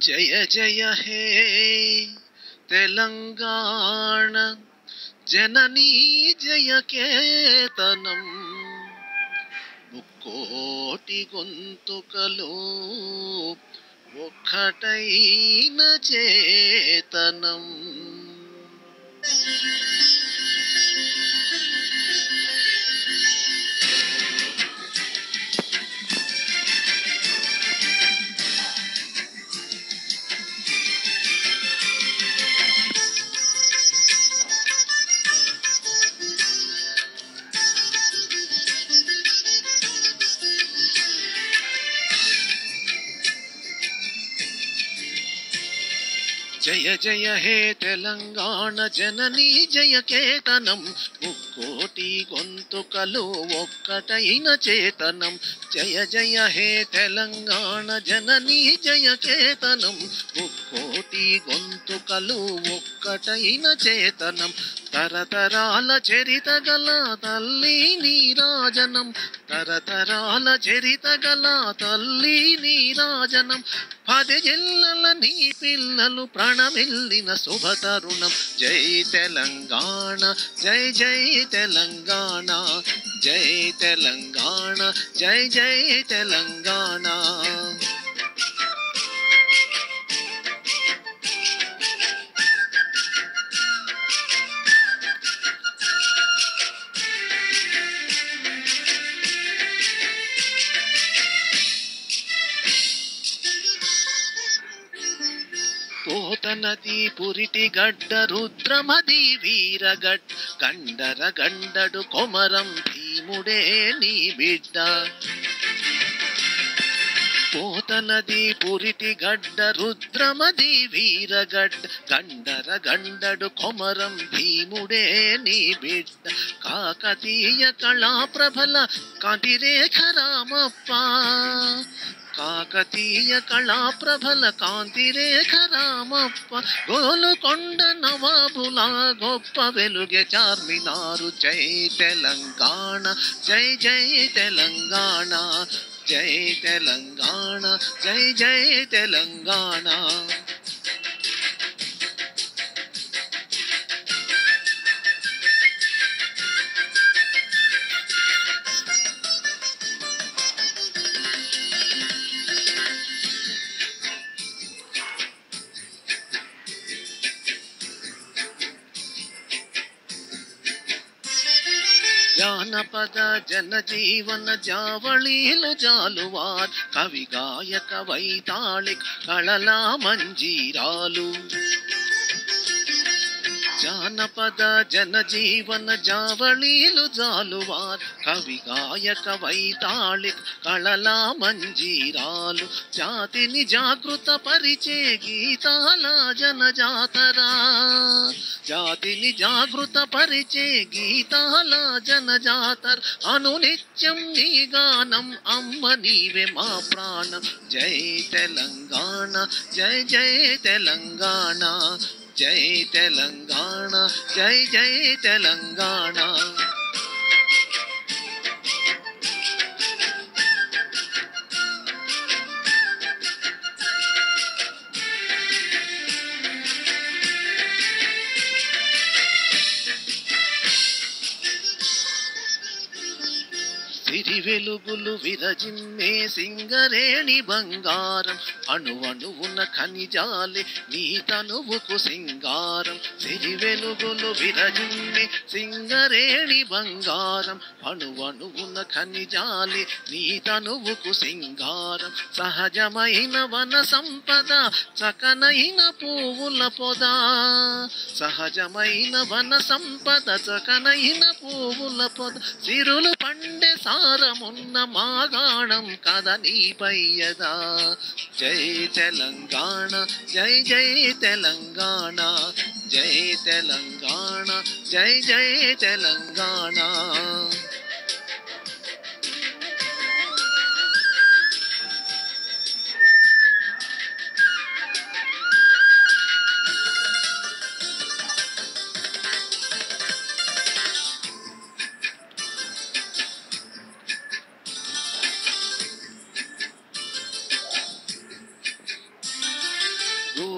జయ జయ హే తెలంగాణ జననీ జయ కేతనం ముక్కోటి గొంతుకలు ఒక్కటైన చేతనం. జయ జయ హే తెలంగాణ జననీ జయ కేతనం ముక్కోటి గొంతుకలు ఒక్కటైన చేతనం. జయ జయ హే తెలంగాణ జననీ జయ కేతనం ముక్కోటి గొంతుకలు ఒక్కటైన చేతనం. తరతరాల చరిత గల తల్లి నీరాజనం, తరతరాల చరిత గల తల్లి నీరాజనం. 10 జిల్లల నీ పిల్లలు ప్రాణమిల్లిన శుభతరుణం. జై తెలంగాణ జై జై తెలంగాణ, జై తెలంగాణ జై జై తెలంగాణ. పోతనది పురిటి గడ్డ రుద్రమది వీరగడ్ గండర గండడు కొమరం భీముడే నీ బిడ్డ. పోతనది పురిటి గడ్డ రుద్రమది వీరగడ్ గండర గండడు కొమరం భీముడే నీ బిడ్డ. కాకతీయ కళాప్రభల కాంతిరేఖ రామప్ప, కాకతీయ కళాప్రభల కాంతిరేఖ రామప్ప. గోలుకొండ నవాబుల గొప్ప వెలుగే చార్మినారు. జై తెలంగాణ జై జై తెలంగాణ, జై తెలంగాణ జై జై తెలంగాణ. జానపద జనజీవన జావళీలు జాలువార్ కవి గాయక వైతాళిక్ కళలా మంజీరాలు. జానపద జనజీవన జావళీలు జాలువార్ కవి గాయక వైతాళిక్ కళలా మంజీరాలు. జాతిని జాగృత పరిచే గీతాల జనజాతరా, జాతిని జాగృత పరిచే గీతాల జనజాతర. అనునిత్యం నీ గానం అమ్మ నీవే మా ప్రాణం. జై తెలంగాణ జై జై తెలంగాణ, జై తెలంగాణ జై జై తెలంగాణ. సిరి వెలుగులు విరజిమ్మే సింగరేణి బంగారం, అణువణువున ఖనిజాలే నీ తనువుకు సింగారం. సిరి వెలుగులు విరజిమ్మే సింగరేణి బంగారం, అణువణువున ఖనిజాలే నీ తనువుకు సింగారం. సహజమైన వన సంపద చకనైన పువ్వుల పొద, సహజమైన వన సంపద చకనైన పువ్వుల పొద. సిరులు పండే సారమున్న మాగాణం కథ నీపయ్యదా. జై తెలంగాణ జై జై తెలంగాణ, జై తెలంగాణ జై జై తెలంగాణ.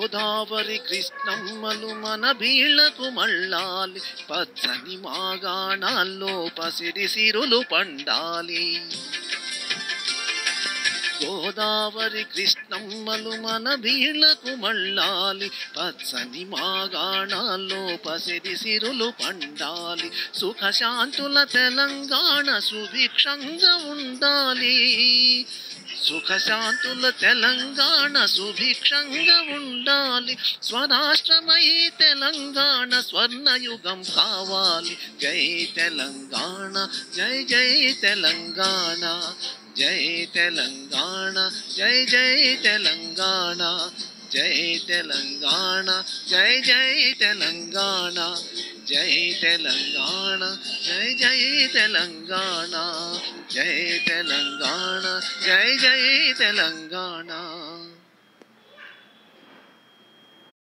గోదావరి కృష్ణమ్మలు మన బీళ్లకు మళ్ళాలి, పచ్చని మాగాణాల్లో పసిడి సిరులు పండాలి. గోదావరి కృష్ణమ్మలు మన బీళ్లకు మళ్ళాలి, పచ్చని మాగాణాల్లో పసిడి సిరులు పండాలి. సుఖశాంతుల తెలంగాణ సుభిక్షంగా ఉండాలి, సుఖశాంతుల తెలంగాణ సుభిక్షంగా ఉండాలి. స్వరాష్ట్రమై తెలంగాణ స్వర్ణయుగం కావాలి. జై తెలంగాణ, జై జై తెలంగాణ, జై తెలంగాణ, జై జై తెలంగాణ, జై తెలంగాణ, జై జై తెలంగాణ, జై తెలంగాణ, జై జై తెలంగాణ, జై తెలంగాణ, జై జై తెలంగాణ.